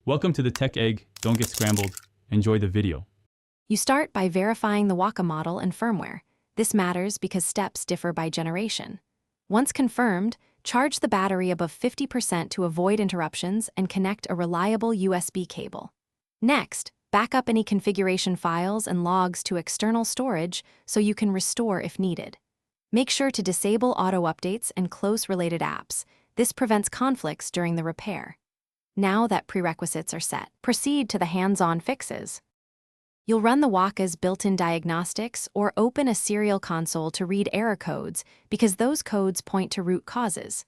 Welcome to the Tech Egg. Don't get scrambled. Enjoy the video. You start by verifying the Waka model and firmware. This matters because steps differ by generation. Once confirmed, charge the battery above 50% to avoid interruptions and connect a reliable USB cable. Next, back up any configuration files and logs to external storage so you can restore if needed. Make sure to disable auto updates and close related apps. This prevents conflicts during the repair. Now that prerequisites are set, proceed to the hands-on fixes. You'll run the Waka's built-in diagnostics or open a serial console to read error codes because those codes point to root causes.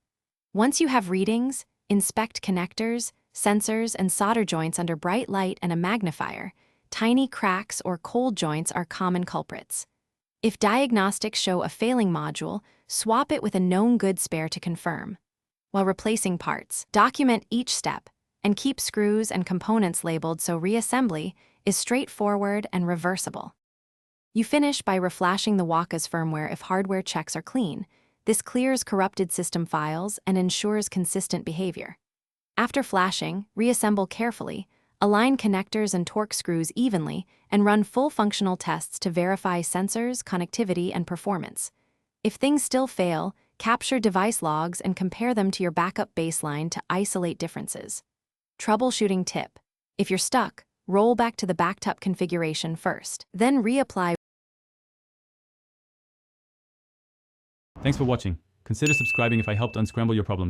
Once you have readings, inspect connectors, sensors, and solder joints under bright light and a magnifier. Tiny cracks or cold joints are common culprits. If diagnostics show a failing module, swap it with a known good spare to confirm. While replacing parts, document each step and keep screws and components labeled so reassembly is straightforward and reversible. You finish by reflashing the Waka's firmware if hardware checks are clean. This clears corrupted system files and ensures consistent behavior. After flashing, reassemble carefully, align connectors and torque screws evenly, and run full functional tests to verify sensors, connectivity, and performance. If things still fail, capture device logs and compare them to your backup baseline to isolate differences. Troubleshooting tip: if you're stuck, roll back to the backed up configuration first, then reapply. Thanks for watching. Consider subscribing if I helped unscramble your problems.